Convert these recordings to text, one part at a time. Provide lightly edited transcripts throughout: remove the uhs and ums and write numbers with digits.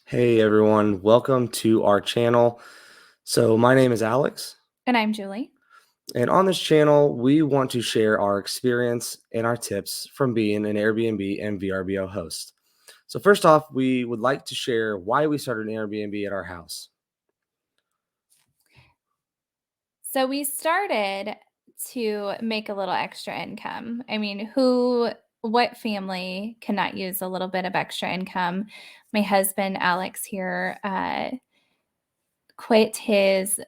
Hey everyone, welcome to our channel. So, my name is Alex, And I'm Julie. and on this channel, we want to share our experience and our tips from being an Airbnb and VRBO host. So, first off, we would like to share why we started an Airbnb at our house. So we started to make a little extra income. What family cannot use a little bit of extra income? My husband, Alex, here, quit his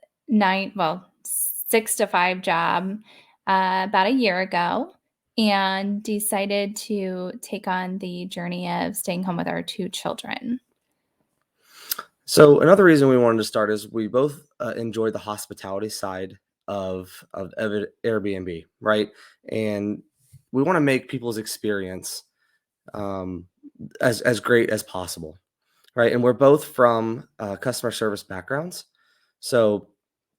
6 to 5 job about a year ago and decided to take on the journey of staying home with our 2 children. So, another reason we wanted to start is we both enjoy the hospitality side of Airbnb, right? And we want to make people's experience um, as great as possible. Right, and we're both from, customer service backgrounds, so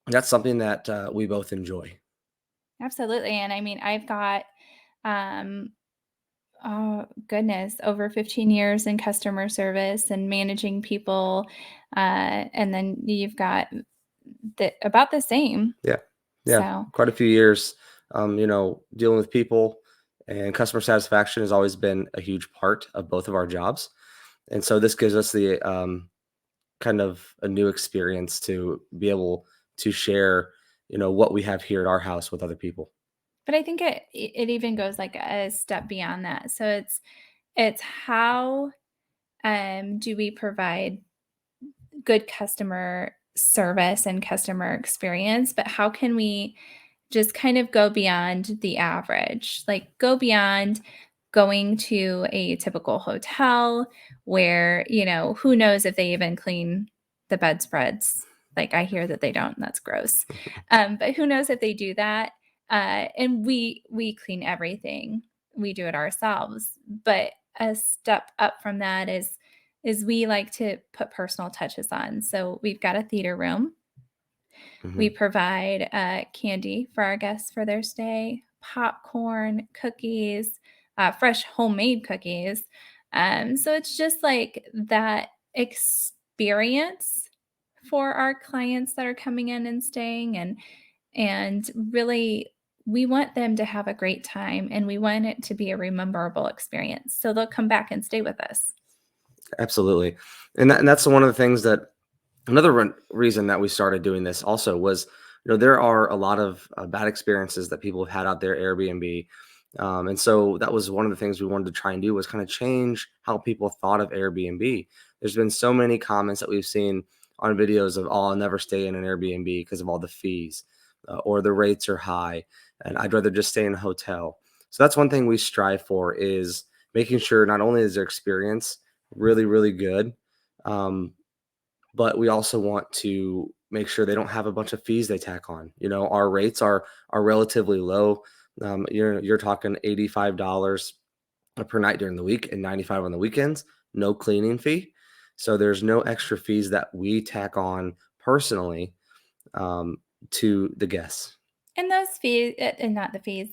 that's something that, we both enjoy. Absolutely. And I've got um, oh, goodness, over 15 years in customer service and managing people, and then you've got about the same. Yeah, yeah, So, quite a few years, dealing with people and customer satisfaction has always been a huge part of both of our jobs, and so this gives us the, kind of a new experience to be able to share, what we have here at our house with other people. but I think it even goes like a step beyond that. So it's how do we provide good customer service and customer experience, but how can we just kind of go beyond the average, like go beyond going to a typical hotel where, who knows if they even clean the bedspreads. Like I hear that they don't, and that's gross. But who knows if they do that? And we clean everything. We do it ourselves. But a step up from that is we like to put personal touches on. So we've got a theater room. We Mhm. provide candy for our guests for their stay, popcorn, cookies, fresh homemade cookies. So it's just like that experience for our clients that are coming in and staying, and really we want them to have a great time and we want it to be a rememberable experience. So they'll come back and stay with us. Absolutely, and that's one of the things that another reason that we started doing this also was, there are a lot of bad experiences that people have had out there Airbnb, and so that was one of the things we wanted to try and do was kind of change how people thought of Airbnb. There's been so many comments that we've seen on videos of, "Oh, I'll never stay in an Airbnb because of all the fees, or the rates are high, and I'd rather just stay in a hotel." So that's one thing we strive for is making sure not only is their experience really, really good, um, but we also want to make sure they don't have a bunch of fees they tack on. Our rates are relatively low. You're talking $85 per night during the week and 95 on the weekends. No cleaning fee, so there's no extra fees that we tack on personally, um, to the guests. And those fees, and not the fees,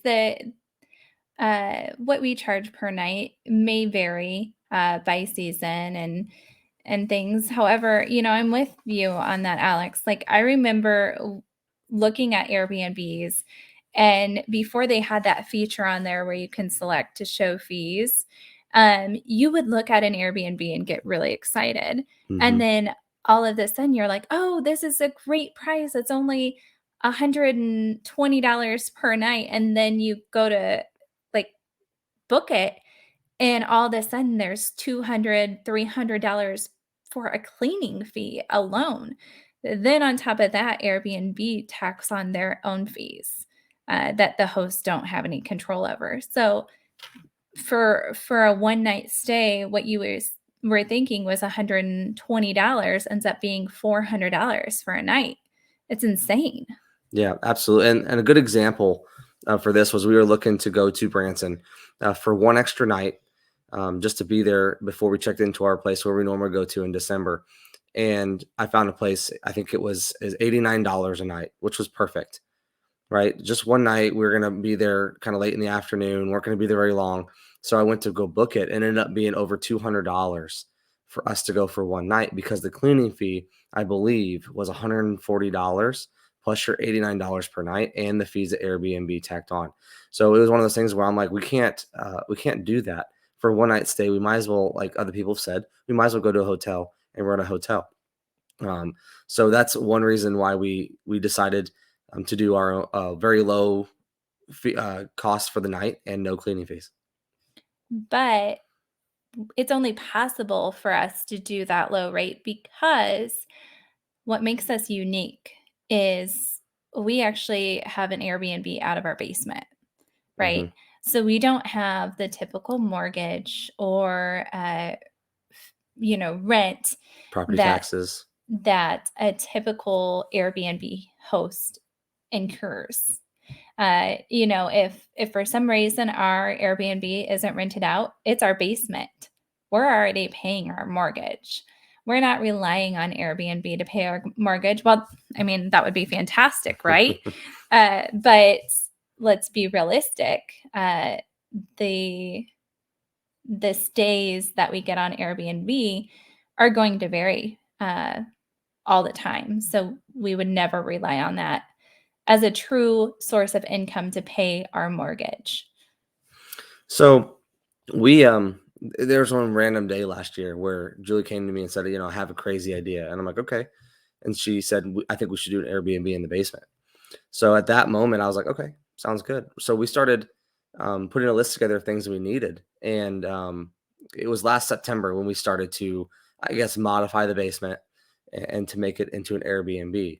what we charge per night may vary by season and things. However, I'm with you on that, Alex. Like I remember looking at Airbnbs, and before they had that feature on there where you can select to show fees, you would look at an Airbnb and get really excited, and Hmm. then all of a sudden you're like, "Oh, this is a great price. It's only $120 per night," and then you go to like book it, and all of a sudden there's $200, $300 for a cleaning fee alone. Then on top of that, Airbnb tax on their own fees that the hosts don't have any control over. So for a one night stay, what you were thinking was $120 ends up being $400 for a night. It's insane. Yeah, absolutely. And a good example for this was we were looking to go to Branson for one extra night, just to be there before we checked into our place where we normally go to in December. And I found a place. I think it was is $89 a night, which was perfect. Right, just one night. We are gonna be there kind of late in the afternoon. We're gonna be there very long. So I went to go book it and ended up being over $200 for us to go for one night because the cleaning fee, I believe, was $140 plus your $89 per night and the fees that Airbnb tacked on. So it was one of those things where I'm like, we can't do that for one night stay. We might as well, like other people have said, we might as well go to a hotel and run a hotel. Um, so that's one reason why we decided to do our very low cost for the night and no cleaning fees. But it's only possible for us to do that low rate because what makes us unique is we actually have an Airbnb out of our basement, right? Hmm. So we don't have the typical mortgage or rent Property that taxes. a typical Airbnb host incurs. If for some reason our Airbnb isn't rented out, it's our basement. We're already paying our mortgage. We're not relying on Airbnb to pay our mortgage. Well, I mean, that would be fantastic, right? But let's be realistic. The the stays that we get on Airbnb are going to vary all the time. So we would never rely on that as a true source of income to pay our mortgage. So we there was one random day last year where Julie came to me and said, I have a crazy idea, and I'm like, okay. And she said, I think we should do an Airbnb in the basement. So at that moment, I was like, okay, sounds good. So we started putting a list together of things we needed, and it was last September when we started to, I guess, modify the basement and to make it into an Airbnb.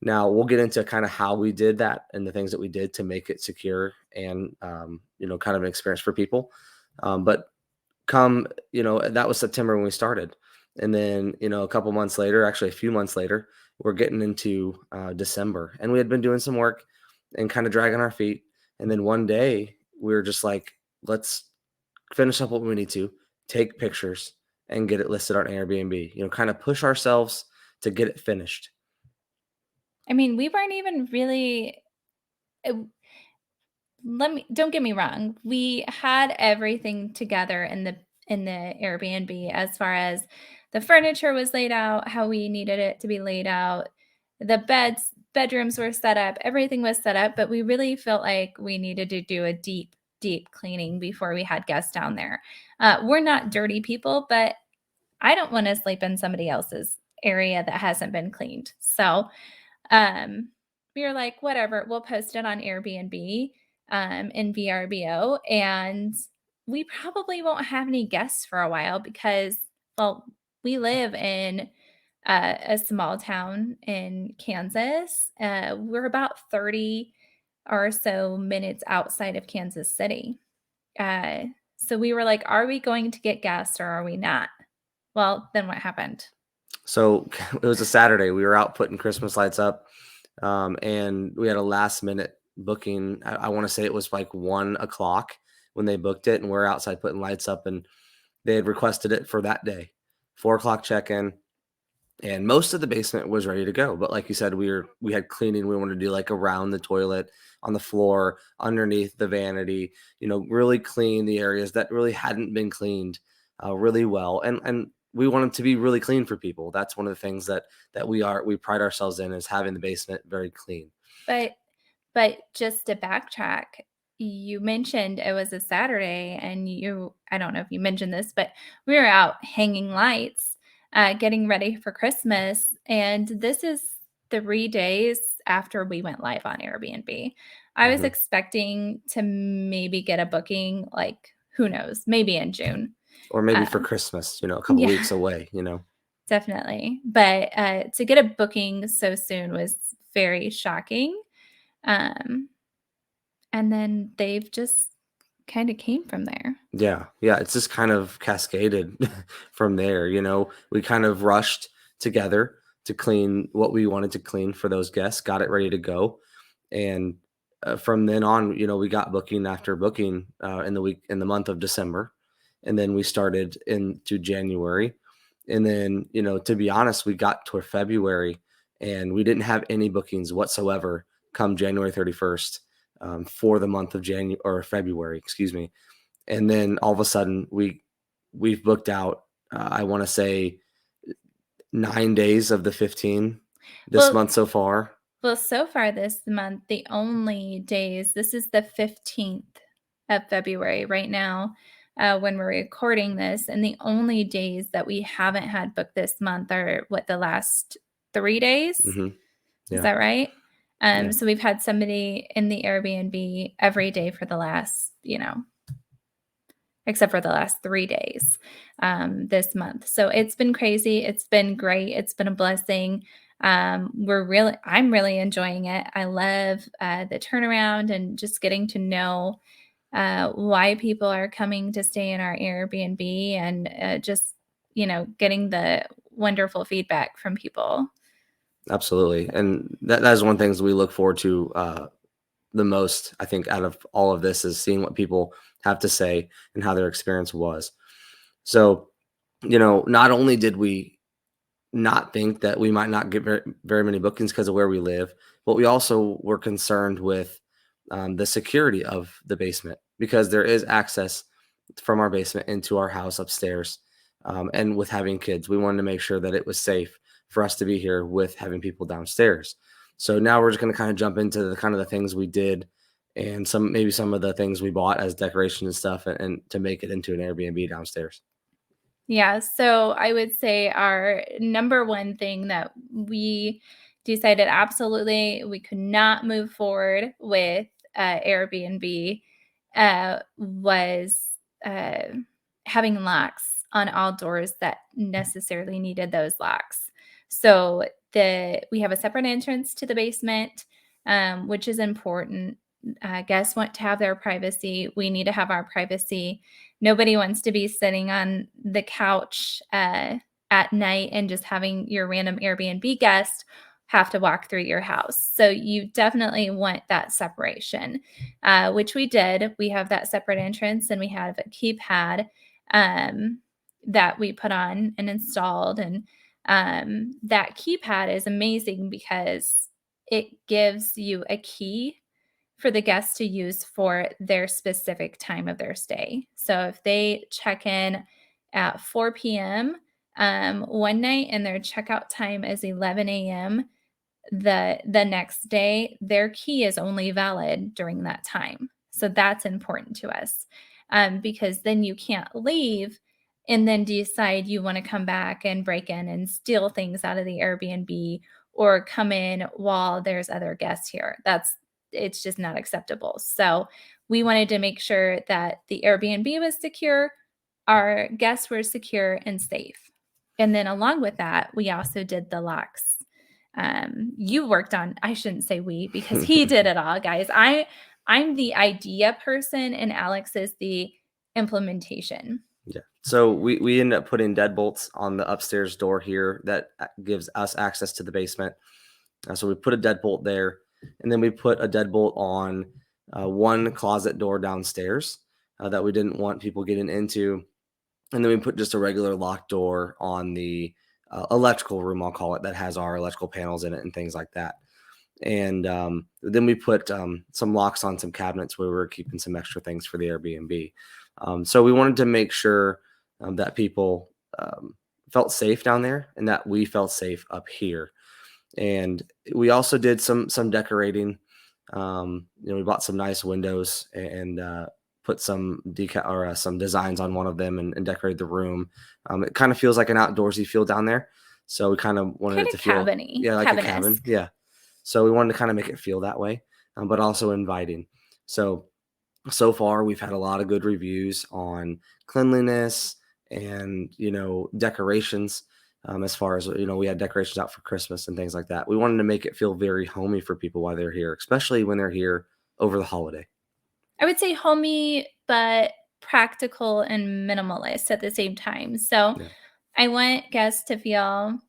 Now we'll get into kind of how we did that and the things that we did to make it secure and kind of an experience for people. But come, that was September when we started, and then a couple months later, actually a few months later, we're getting into December, and we had been doing some work and kind of dragging our feet, and then one day we were just like, let's finish up what we need to, take pictures, and get it listed on Airbnb. Kind of push ourselves to get it finished. I mean, we weren't even really uh, let me don't get me wrong. We had everything together in the Airbnb as far as the furniture was laid out, how we needed it to be laid out. The bedrooms were set up, everything was set up, but we really felt like we needed to do a deep cleaning before we had guests down there. We're not dirty people, but I don't want to sleep in somebody else's area that hasn't been cleaned. So um, we were like, whatever, we'll post it on Airbnb in VRBO, and we probably won't have any guests for a while because, well, we live in a small town in Kansas. We're about 30 or so minutes outside of Kansas City. Uh, so we were like, are we going to get guests or are we not? Well, then what happened? So it was a Saturday. We were out putting Christmas lights up, and we had a last minute booking. I want to say it was like 1 o'clock when they booked it, and we're outside putting lights up, and they had requested it for that day, 4 o'clock check in, and most of the basement was ready to go. But like you said, we had cleaning. We wanted to do like around the toilet, on the floor, underneath the vanity. Really clean the areas that really hadn't been cleaned really well, and we wanted to be really clean for people. That's one of the things that we pride ourselves in, is having the basement very clean. But But just to backtrack, you mentioned it was a Saturday and I don't know if you mentioned this, but we were out hanging lights, getting ready for Christmas. And this is 3 days after we went live on Airbnb. I was Hmm. expecting to maybe get a booking, like, who knows, maybe in June. Or maybe Uh, for Christmas, a couple yeah, weeks away. definitely. But to get a booking so soon was very shocking. Um, And then they've just kinda came from there. Yeah, yeah, it's just kind of cascaded from there. We kind of rushed together to clean what we wanted to clean for those guests, got it ready to go, and from then on, we got booking after booking in the month of December, and then we started into January, and then to be honest, we got to February, and we didn't have any bookings whatsoever come January 31st for the month of January or February, excuse me, and then all of a sudden we've booked out I want to say 9 days of the 15 this Well, month so far. well, so far this month, the only days, this is the 15th of February right now, when we're recording this, and the only days that we haven't had booked this month are what, the last 3 days? Hmm. Is Yeah. that right? Yeah. So we've had somebody in the Airbnb every day for the last, except for the last 3 days, this month. So it's been crazy. It's been great. It's been a blessing. I'm really enjoying it. I love the turnaround and just getting to know why people are coming to stay in our Airbnb, and just, getting the wonderful feedback from people. Absolutely. And that is one of the things we look forward to the most, I think, out of all of this is seeing what people have to say and how their experience was. So, not only did we not think that we might not get very many bookings because of where we live, but we also were concerned with the security of the basement because there is access from our basement into our house upstairs. And with having kids, we wanted to make sure that it was safe for us to be here with having people downstairs. So now we're just going to kind of jump into the kind of the things we did and maybe some of the things we bought as decoration and stuff and to make it into an Airbnb downstairs. Yeah, so I would say our number one thing that we decided absolutely we could not move forward with Airbnb was uh, having locks on all doors that necessarily needed those locks. So we have a separate entrance to the basement, which is important. Guests want to have their privacy. We need to have our privacy. Nobody wants to be sitting on the couch at night and just having your random Airbnb guest have to walk through your house. So you definitely want that separation, which we did. We have that separate entrance, and we have a keypad that we put on and installed. And that keypad is amazing because it gives you a key for the guests to use for their specific time of their stay. So if they check in at 4 p.m. One night and their checkout time is 11 a.m., the next day, their key is only valid during that time. So that's important to us, because then you can't leave and then decide you want to come back and break in and steal things out of the Airbnb or come in while there's other guests here. It's just not acceptable. So we wanted to make sure that the Airbnb was secure, our guests were secure and safe. And then along with that, we also did the locks. You worked on, I shouldn't say we, because he did it all, guys. I'm the idea person and Alex is the implementation. Yeah. So we ended up putting deadbolts on the upstairs door here that gives us access to the basement. So we put a deadbolt there, and then we put a deadbolt on one closet door downstairs that we didn't want people getting into, and then we put just a regular locked door on the electrical room, I'll call it, that has our electrical panels in it and things like that. And then we put some locks on some cabinets where we were keeping some extra things for the Airbnb. So we wanted to make sure that people felt safe down there and that we felt safe up here. And we also did some decorating. We bought some nice windows and put some some designs on one of them and decorated the room. It kind of feels like an outdoorsy feel down there, so we kind of wanted Kind it of to feel, cabin-y, yeah, like a cabin. cabin-esque. Yeah. So we wanted to kind of make it feel that way, but also inviting. So far we've had a lot of good reviews on cleanliness and decorations. As far as we had decorations out for Christmas and things like that. We wanted to make it feel very homey for people while they're here, especially when they're here over the holiday. I would say homey, but practical and minimalist at the same time. So Yeah. I want guests to feel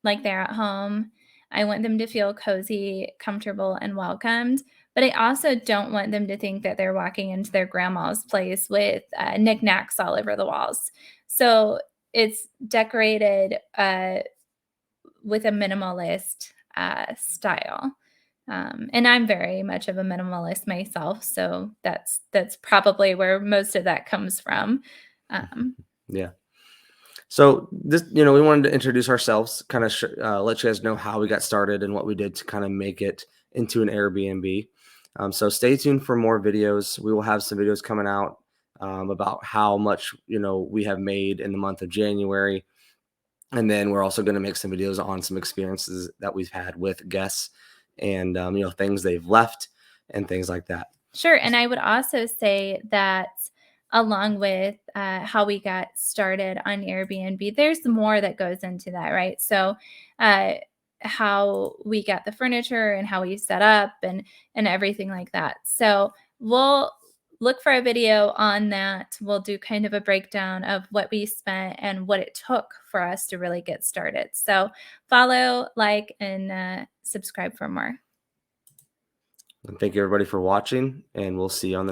like they're at home. I want them to feel cozy, comfortable, and welcomed. But I also don't want them to think that they're walking into their grandma's place with knickknacks all over the walls. So it's decorated with a minimalist style. And I'm very much of a minimalist myself, so that's probably where most of that comes from. Um, Yeah. So this, we wanted to introduce ourselves, kind of let you guys know how we got started and what we did to kind of make it into an Airbnb. So stay tuned for more videos. We will have some videos coming out about how much we have made in the month of January, and then we're also going to make some videos on some experiences that we've had with guests and things they've left and things like that. Sure. And I would also say that along with how we got started on Airbnb, there's more that goes into that, right? So, uh, how we got the furniture and how we set up and everything like that. So we'll look for a video on that. We'll do kind of a breakdown of what we spent and what it took for us to really get started. So follow, like, and subscribe for more. And thank you everybody for watching, and we'll see you on the next